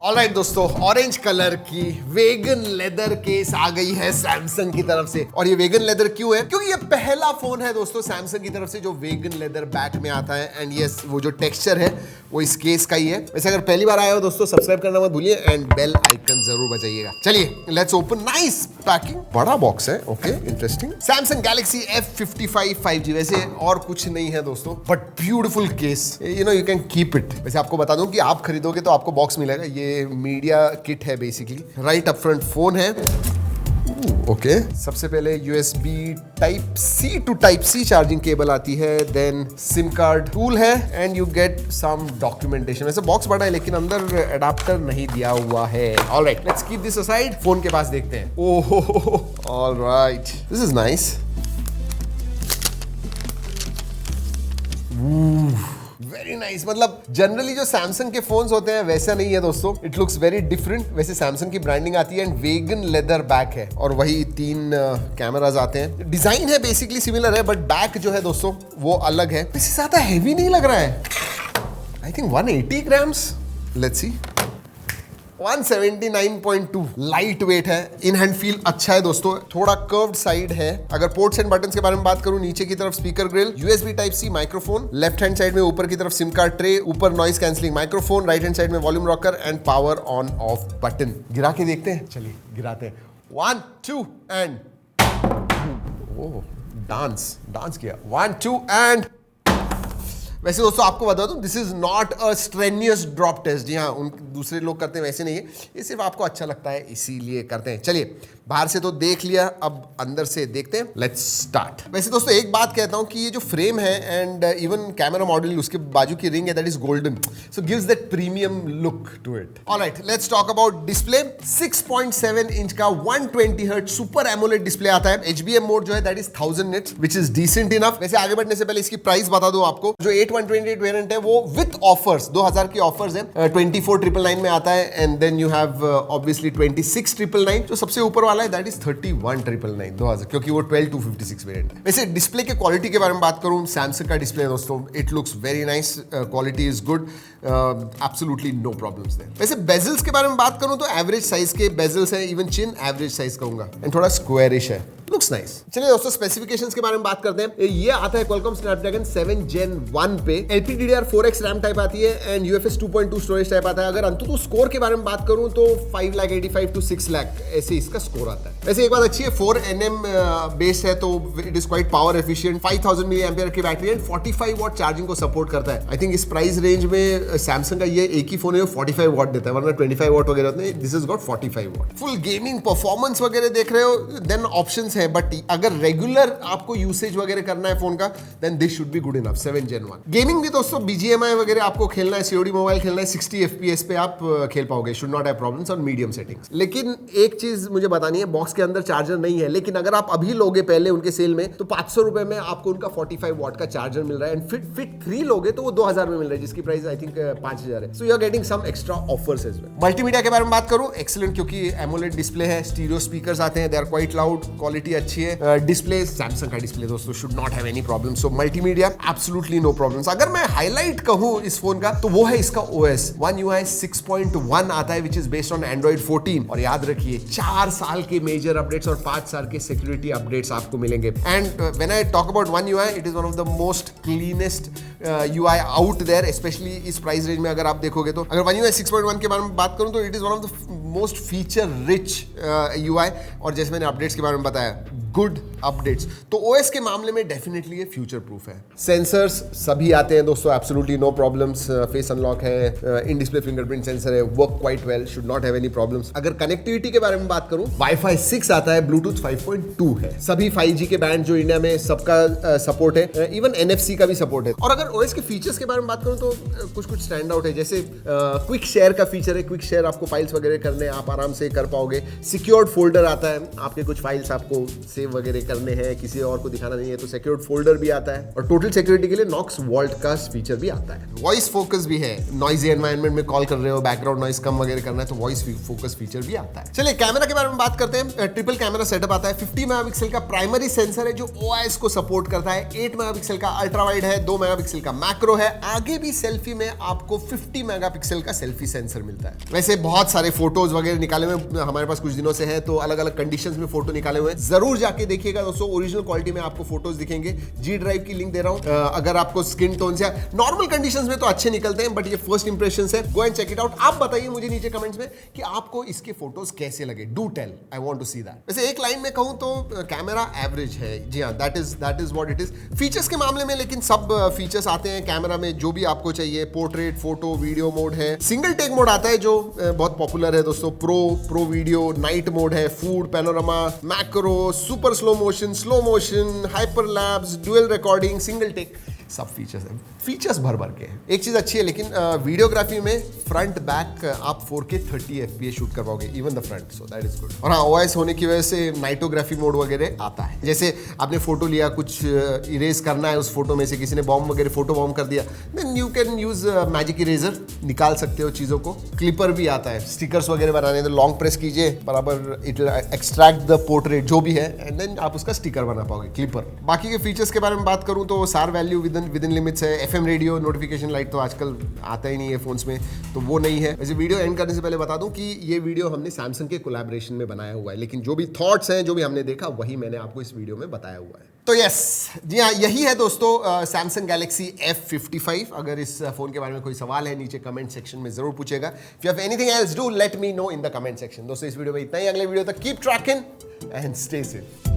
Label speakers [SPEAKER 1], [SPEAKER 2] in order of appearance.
[SPEAKER 1] Alright दोस्तों, orange colour की vegan leather case आ गई है सैमसंग की तरफ से। और ये वेगन लेदर क्यों है? क्योंकि ये पहला फोन है दोस्तों सैमसंग की तरफ से जो वेगन लेदर बैक में आता है। एंड यस, वो जो टेक्सचर है वो इस केस का ही है। वैसे अगर पहली बार आए हो दोस्तों, सब्सक्राइब करना मत भूलिए एंड बेल आइकन जरूर बजाइएगा। चलिए लेट्स ओपन। नाइस पैकिंग, बड़ा बॉक्स है। Okay, interesting. Samsung Galaxy F55 5G, वैसे और कुछ नहीं है दोस्तों, but beautiful case. You can keep it. वैसे आपको बता दूं कि आप खरीदोगे तो आपको बॉक्स मिलेगा। ये मीडिया किट है basically. Right up front phone है। ओके, सबसे पहले USB type C to type C charging cable आती है। देन सिम कार्ड टूल है and you get some documentation. वैसे बॉक्स बड़ा है लेकिन अंदर एडाप्टर नहीं दिया हुआ है। Alright, let's keep this aside. Phone के पास देखते हैं। ओहो, alright, this is nice. Very nice. मतलब जनरली जो सैमसंग के फोन्स होते हैं वैसा नहीं है दोस्तों। It looks very different. वैसे सैमसंग की ब्रांडिंग आती है एंड वेगन लेदर बैक है और वही 3 कैमरास आते हैं। डिजाइन है बेसिकली सिमिलर है, बट बैक जो है दोस्तों वो अलग है। वैसे ज्यादा हैवी नहीं लग रहा है। I think 180 grams. Let's see. 179.2 light weight है। इन हैंड फील अच्छा है दोस्तों। थोड़ा कर्व्ड साइड है। अगर पोर्ट्स एंड बटन्स के बारे में बात करूं, नीचे की तरफ speaker grille, USB type C microphone, left hand side में ऊपर की तरफ सिम कार्ड ट्रे, ऊपर noise cancelling microphone, right hand side में volume rocker and power on off button. गिरा के देखते हैं। चलिए गिराते हैं। 1 2 एंड ओह, डांस किया। 1 2 एंड। वैसे दोस्तों आपको बता दूं, this is not a strenuous drop test. जी हाँ, उन दूसरे लोग करते हैं वैसे नहीं है। ये सिर्फ आपको अच्छा लगता है इसीलिए करते हैं। चलिए, बाहर से तो देख लिया, अब अंदर से देखते हैं। Let's start. वैसे दोस्तों एक बात कहता हूं कि ये जो फ्रेम है एंड इवन कैमरा मॉड्यूल, उसके बाजू की रिंग है, that is golden, so gives that premium look to it. Alright, let's talk about display. 6.7 inch का 120 हर्ट्ज सुपर एमोलेड डिस्प्ले आता है। HBM मोड जो है that is 1000 nits, which is decent enough. वैसे आगे बढ़ने से पहले इसकी प्राइस बता दूं आपको। जो 8128 वेरिएंट है वो विद ऑफर्स 2000 की ऑफर्स है। 24999 में आता है and then you have obviously 26999। जो सबसे ऊपर वाला है दैट इज 31999 2000, क्योंकि वो 12256 वेरिएंट है। वैसे डिस्प्ले के क्वालिटी के बारे में बात करूं, सैमसंग का डिस्प्ले है दोस्तों, it looks very nice. Quality is good, absolutely no problems there. वैसे बेजल्स के बारे में बात करूं तो एवरेज साइज के बेजल्स हैं, इवन चिन एवरेज साइज कहूंगा एंड थोड़ा स्क्वायरिश है। Looks nice. चलिए दोस्तों स्पेसिफिकेशंस के बारे में बात करते हैं। ये आता है Qualcomm Snapdragon 7 Gen 1 पे। LPDDR4X रैम टाइप आती है एंड UFS 2.2 स्टोरेज टाइप आता है। अगर अंततः स्कोर के बारे में बात करूं तो 5,85,000 to 6 लाख ऐसे इसका स्कोर आता है। वैसे एक बात अच्छी है, 4nm बेस है तो it is quite power efficient. 5000 mAh की बैटरी एंड 45 वॉट चार्जिंग को सपोर्ट करता है। आई थिंक इस प्राइस रेंज में सैमसंग का ये एक ही फोन है जो 45 वॉट देता है, वरना 25 वॉट वगैरह होते हैं। This is got 45 watt. Full gaming performance वगैरह देख रहे हो, देन ऑप्शंस है, बट अगर रेगुलर आपको यूसेज वगैरह करना है फोन का, then this should be good enough. 7 Gen 1 gaming भी दोस्तों, BGMI वगैरह आपको खेलना है, COD मोबाइल खेलना है, 60 FPS पे आप खेल पाओगे। Should not have problems on medium settings. लेकिन एक चीज मुझे बतानी है, बॉक्स के अंदर चार्जर नहीं है, लेकिन अगर आप अभी लोगे पहले उनके सेल में तो 500 रुपए में आपको उनका 45 वॉट का चार्जर मिल रहा है। एंड फिट 3 लोगे तो वो 2000 में मिल रहा है, जिसकी प्राइस आई थिंक 5000 है। So you are getting some extra offers as well. Multimedia के बारे में बात करूं, एक्सीलेंट, क्योंकि एमोलेड डिस्प्ले है, स्टीरियो स्पीकर्स आते हैं, they are quite loud, quality अच्छी है। डिस्प्ले सैमसंग का डिस्प्ले दोस्तों should not have any problem. So multimedia absolutely no problems. अगर मैं हाईलाइट कहूं इस फोन का तो वो है इसका OS। One UI 6.1 आता है, which is based on Android 14। और याद रखिए 4 साल के मेजर अपडेट्स और 5 साल के सिक्योरिटी अपडेट्स आपको मिलेंगे। And when I talk about One UI, it is one of the most cleanest UI out there, especially इस प्राइस रेंज में। अगर आप देखोगे तो अगर One UI 6.1 के बारे में बात करूं तो it is one of the most feature rich UI। और जैसे मैंने अपडेट्स के बारे में बताया, गुड अपडेट्स। तो OS के मामले में डेफिनेटली ये फ्यूचर प्रूफ है। सेंसर्स सभी आते हैं दोस्तों, absolutely no problems. Face unlock है, इन डिस्प्ले फिंगरप्रिंट सेंसर है, work quite well, should not have any problems. अगर कनेक्टिविटी के बारे में बात करूं, Wi-Fi 6 आता है, Bluetooth 5.2 है। सभी 5G के बैंड जो इंडिया में सबका सपोर्ट है, इवन NFC का भी सपोर्ट है। और अगर OS के फीचर्स के बारे में बात करूं तो कुछ स्टैंड आउट है, जैसे क्विक शेयर का फीचर है। क्विक शेयर आपको फाइल्स वगैरह करने आप आराम से कर पाओगे। सिक्योर्ड फोल्डर आता है, आपके कुछ फाइल्स आपको सेव सेव वगैरह करने हैं, किसी और को दिखाना नहीं है तो सिक्योर्ड फोल्डर भी आता है, और टोटल सिक्योरिटी के लिए नॉक्स वॉल्ट का फीचर भी आता है। वॉइस फोकस भी है, नॉइजी एनवायरनमेंट में कॉल कर रहे हो, बैकग्राउंड नॉइस कम वगैरह करना है तो वॉइस फोकस फीचर भी आता है। चलिए कैमरा के बारे में बात करते हैं। ट्रिपल कैमरा सेटअप आता है, 50 मेगापिक्सल का प्राइमरी सेंसर है जो OIS को सपोर्ट करता है, 8 मेगापिक्सल का अल्ट्रा वाइड है, 2 मेगापिक्सल का मैक्रो है। आगे भी सेल्फी में आपको 50 मेगापिक्सल का सेल्फी सेंसर मिलता है। वैसे बहुत सारे फोटोज वगैरह निकाले हुए हमारे पास कुछ दिनों से है, तो अलग अलग कंडीशंस में फोटो निकाले हुए हैं, जरूर जाके देखिएगा दोस्तों। ओरिजिनल क्वालिटी में आपको फोटोज दिखेंगे। जी ड्राइव की लिंक दे रहा हूं, अगर आपको स्किन टोन से नॉर्मल कंडीशंस में तो अच्छे निकलते हैं, बट ये फर्स्ट इंप्रेशन है, go and check it out. आप बताइए मुझे नीचे कमेंट्स में कि आपको इसके फोटोज कैसे लगे, do tell, I want to see that. वैसे एक लाइन में कहूं तो कैमरा एवरेज है, जी हाँ, that is what it is. Features के मामले में लेकिन सब फीचर्स आते हैं कैमरा में जो भी आपको चाहिए। पोर्ट्रेट, फोटो, वीडियो मोड है, सिंगल टेक मोड आता है जो बहुत पॉपुलर है दोस्तों, प्रो वीडियो, नाइट मोड है, food, panorama, macro, super slow motion, hyperlapse, dual recording, single take, सब फीचर्स हैं। फीचर्स भर भर के हैं। एक चीज अच्छी है लेकिन वीडियोग्राफी में फ्रंट बैक आप 4K 30 FPS शूट कर पाओगे, even the front, so that is good. और हाँ, OIS होने की वजह से नाइटोग्राफी मोड वगैरह आता है। जैसे आपने फोटो लिया, कुछ इरेज करना है उस फोटो में से, किसी ने बॉम्ब वगैरह फोटो बॉम्ब कर दिया, then you can use magic eraser, निकाल सकते हो चीजों को। क्लिपर भी आता है, स्टिकर्स वगैरह बनाने तो लॉन्ग प्रेस कीजिए, बराबर इट एक्सट्रैक्ट द पोर्ट्रेट जो भी है, एंड देन आप उसका स्टिकर बना पाओगे, क्लिपर। बाकी के फीचर्स के बारे में बात करूं तो सार वैल्यू विद इन लिमिट्स है। FM रेडियो, नोटिफिकेशन लाइट तो आजकल आता ही नहीं है फोन्स में, तो वो नहीं है। वैसे वीडियो एंड करने से पहले बता दूं कि ये वीडियो हमने सैमसंग के कोलैबोरेशन में बनाया हुआ है, लेकिन जो भी थॉट्स हैं, जो भी हमने देखा, वही मैंने आपको इस वीडियो में बताया हुआ है। तो यस, जी हाँ, यही है दोस्तों सैमसंग गैलेक्सी F55। अगर इस फोन के बारे में कोई सवाल है नीचे कमेंट सेक्शन में जरूर पूछेगा। If you have anything else, do let me know in the comment section. दोस्तों इस वीडियो में इतना ही, अगले वीडियो तक keep trekking and stay safe.